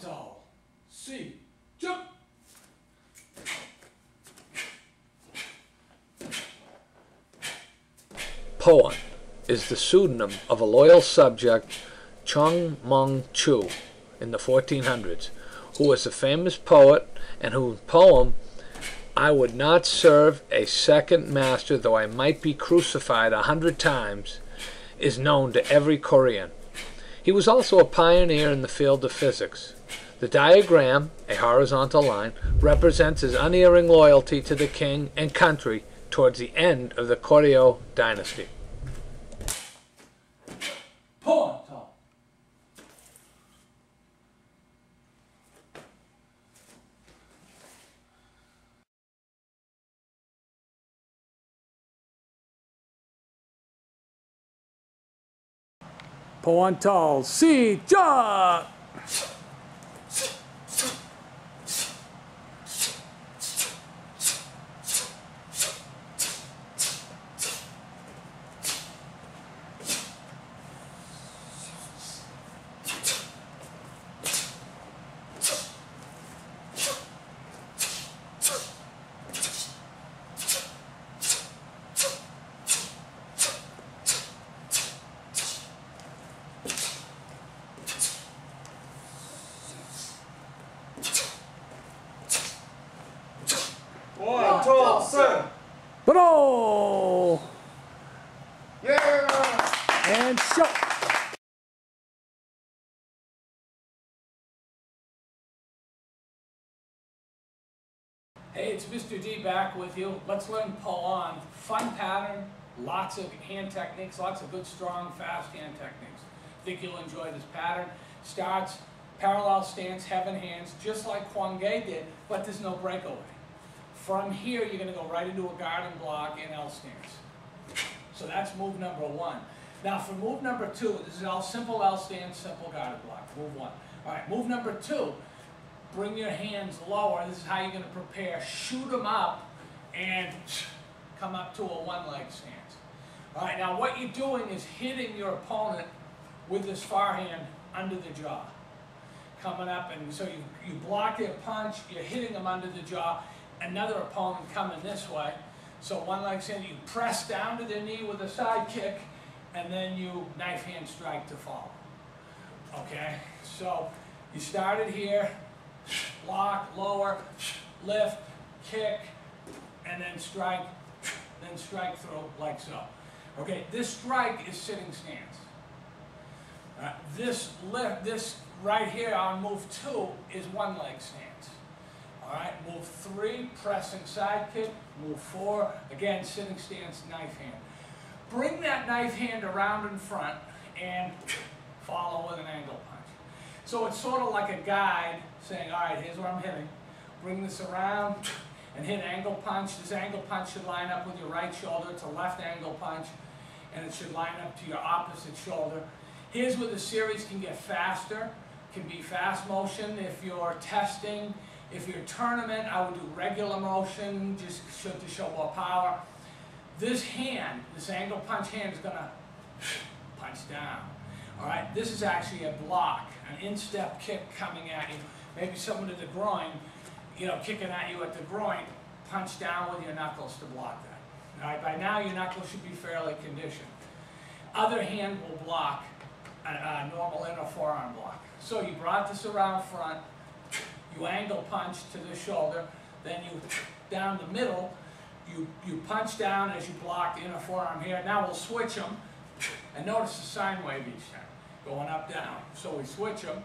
Po-Eun See, jump. Po-Eun is the pseudonym of a loyal subject, Chung Mung Chu, in the 1400s, who was a famous poet and whose poem, "I would not serve a second master though I might be crucified 100 times," is known to every Korean. He was also a pioneer in the field of physics. The diagram, a horizontal line, represents his unerring loyalty to the king and country towards the end of the Goryeo dynasty. Po-Eun. Po-Eun See, jump. Bro! Yeah! And show! Hey, it's Mr. D back with you. Let's learn Po-Eun. Fun pattern, lots of hand techniques, lots of good, strong, fast hand techniques. Think you'll enjoy this pattern. Starts parallel stance, heaven hands, just like Kwon-Ge did, but there's no breakaway. From here, you're going to go right into a guarding block in L stance. So that's move number one. Now for move number two, this is all simple L stance, simple guarded block. Move one. All right, move number two, bring your hands lower. This is how you're going to prepare. Shoot them up and come up to a one-leg stance. All right, now what you're doing is hitting your opponent with this far hand under the jaw. Coming up, and so you block their punch, you're hitting them under the jaw. Another opponent coming this way. So one leg stand, you press down to their knee with a side kick, and then you knife hand strike to follow. Okay, so you started here, block, lower, lift, kick, and then strike through like so. Okay, this strike is sitting stance. This right here on move two is one leg stance. All right, move three, pressing side kick. Move four, again, sitting stance, knife hand. Bring that knife hand around in front and follow with an angle punch. So it's sort of like a guide saying, all right, here's where I'm hitting. Bring this around and hit angle punch. This angle punch should line up with your right shoulder. It's a left angle punch, and it should line up to your opposite shoulder. Here's where the series can get faster. It can be fast motion if you're testing. If you're a tournament, I would do regular motion just to show more power. This hand, this angle punch hand, is going to punch down. All right, this is actually a block, an instep kick coming at you. Maybe someone to the groin, kicking at you at the groin. Punch down with your knuckles to block that. All right, by now your knuckles should be fairly conditioned. Other hand will block a normal inner forearm block. So you brought this around front. You angle punch to the shoulder, then you down the middle, you punch down as you block the inner forearm here. Now we'll switch them, and notice the sine wave each time, going up, down. So we switch them.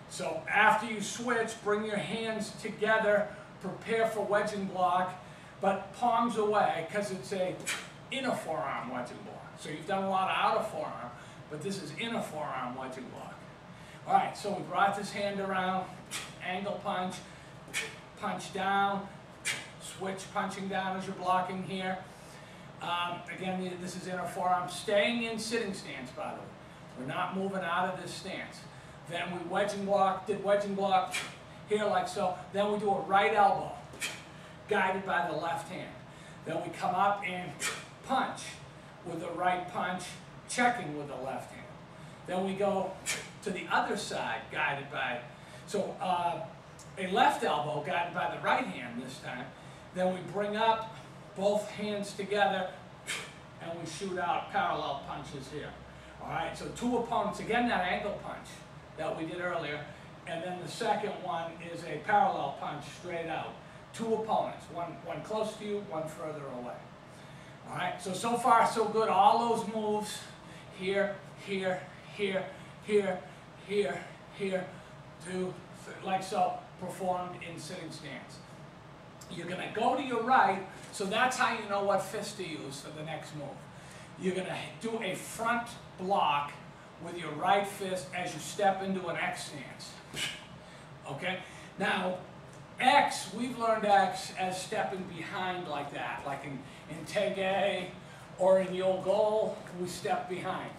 So after you switch, bring your hands together, prepare for wedging block, but palms away, because it's a inner forearm wedging block. So you've done a lot of outer forearm, but this is inner forearm wedging block. All right, so we brought this hand around, angle punch, punch down, switch punching down as you're blocking here. Again, this is inner forearm. Staying in sitting stance, by the way. We're not moving out of this stance. Then we did wedging block here like so. Then we do a right elbow, guided by the left hand. Then we come up and punch with the right punch, checking with the left hand. Then we go to the other side, guided by. So a left elbow guided by the right hand this time. Then we bring up both hands together and we shoot out parallel punches here. All right, so two opponents, again that ankle punch that we did earlier, and then the second one is a parallel punch straight out. Two opponents, one close to you, one further away. All right, so far so good. All those moves, here, here, here, here, here, here, like so, performed in sitting stance. You're going to go to your right, so that's how you know what fist to use for the next move. You're going to do a front block with your right fist as you step into an X stance. Okay? Now, X, we've learned X as stepping behind like that, like in Taekwon-Do or in Yo-Go, we step behind.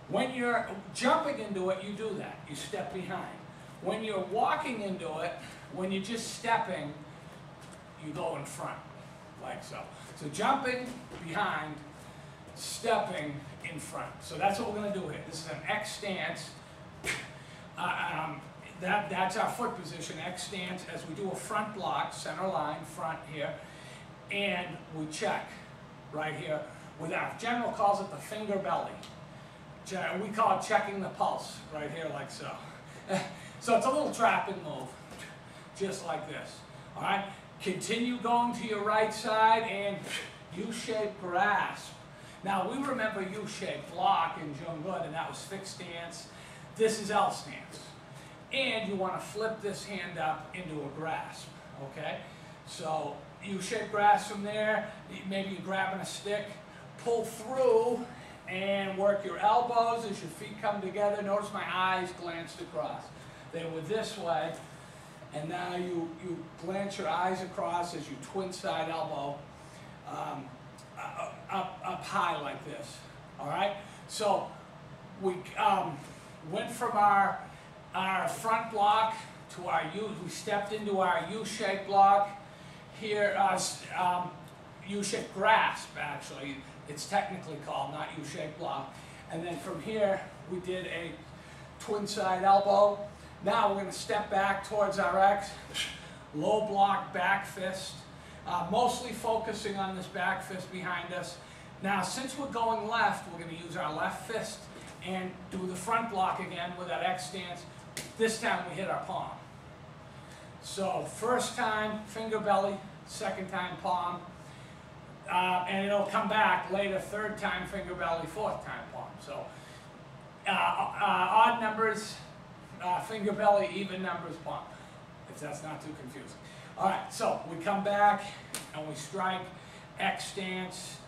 When you're jumping into it, you do that. You step behind. When you're walking into it, when you're just stepping, you go in front, like so. So jumping behind, stepping in front. So that's what we're going to do here. This is an X stance. That's our foot position, X stance, as we do a front block, center line, front here, and we check right here with our, general calls it the finger belly. We call it checking the pulse, right here, like so. So it's a little trapping move, just like this. All right, continue going to your right side and U-shaped grasp. Now we remember U-shaped block in Jung-Good, and that was fixed stance. This is L stance. And you want to flip this hand up into a grasp, okay? So U-shaped grasp from there, maybe you're grabbing a stick, pull through and work your elbows as your feet come together. Notice my eyes glanced across. They were this way, and now you glance your eyes across as you twin side elbow up high like this, all right? So we went from our front block to our we stepped into our U-shaped block. Here, U-shaped grasp, actually, it's technically called, not U-shaped block. And then from here, we did a twin side elbow. Now we're going to step back towards our X, low block back fist, mostly focusing on this back fist behind us. Now, since we're going left, we're going to use our left fist and do the front block again with that X stance. This time we hit our palm. So first time finger belly, second time palm, and it'll come back later, third time finger belly, fourth time palm. So odd numbers, finger belly, even numbers, palm, if that's not too confusing. All right, so we come back and we strike X stance,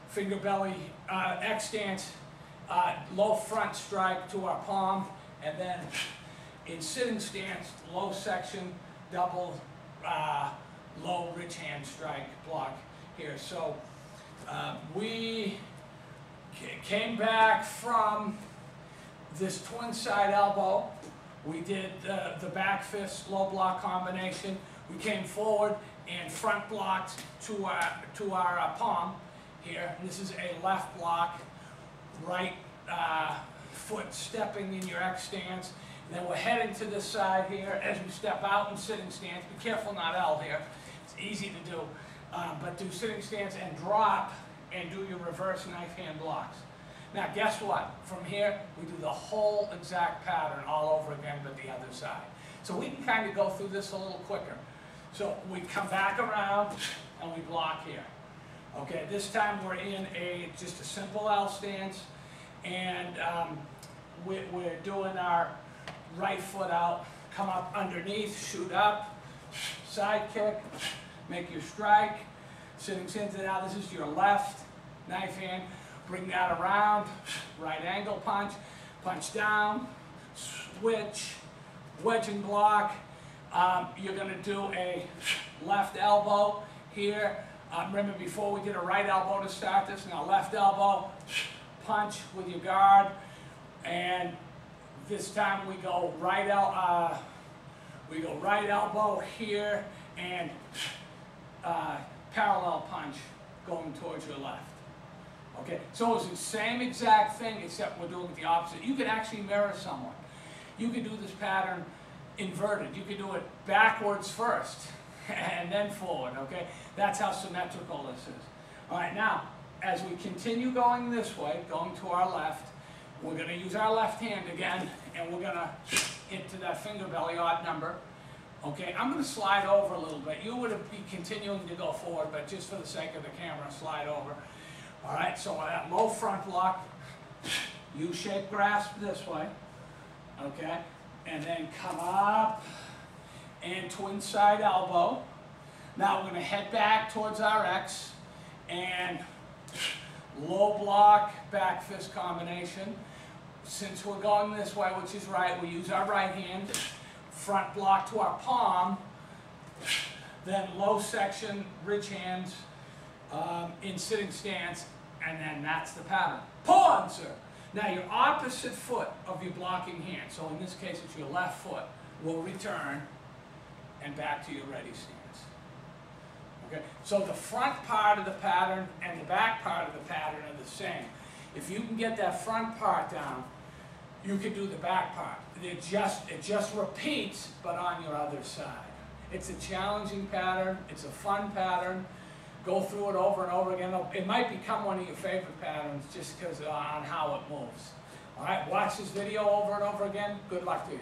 finger belly, X stance, low front strike to our palm, and then in sitting stance, low section, double, low rich hand strike block here. So we came back from this twin side elbow. We did the back fist low block combination. We came forward and front blocked to our palm here. And this is a left block, right foot stepping in your X stance. And then we're heading to this side here as we step out in sitting stance. Be careful, not L here. It's easy to do. But do sitting stance and drop and do your reverse knife hand blocks. Now guess what? From here, we do the whole exact pattern all over again, but the other side. So we can kind of go through this a little quicker. So we come back around and we block here. Okay, this time we're in just a simple L stance, and we're doing our right foot out, come up underneath, shoot up, side kick, make your strike, sitting stance. Now this is your left knife hand. Bring that around, right angle punch, punch down, switch, wedge and block. You're going to do a left elbow here. Remember before we did a right elbow to start this. Now left elbow, punch with your guard, and this time we go right elbow here and parallel punch going towards your left. Okay, so it's the same exact thing except we're doing it the opposite. You can actually mirror someone. You can do this pattern inverted. You can do it backwards first and then forward, okay? That's how symmetrical this is. All right, now, as we continue going this way, going to our left, we're going to use our left hand again, and we're going to into that finger belly odd number. Okay, I'm going to slide over a little bit. You would be continuing to go forward, but just for the sake of the camera, slide over. All right, so that low front block, U-shaped grasp this way, okay, and then come up and twin side elbow. Now we're going to head back towards our X and low block back fist combination. Since we're going this way, which is right, we use our right hand, front block to our palm, then low section, ridge hands in sitting stance, and then that's the pattern. Po-Eun, sir. Now your opposite foot of your blocking hand, so in this case it's your left foot, will return and back to your ready stance. Okay? So the front part of the pattern and the back part of the pattern are the same. If you can get that front part down, you can do the back part. It just repeats, but on your other side. It's a challenging pattern. It's a fun pattern. Go through it over and over again. It might become one of your favorite patterns just because on how it moves. All right, watch this video over and over again. Good luck to you.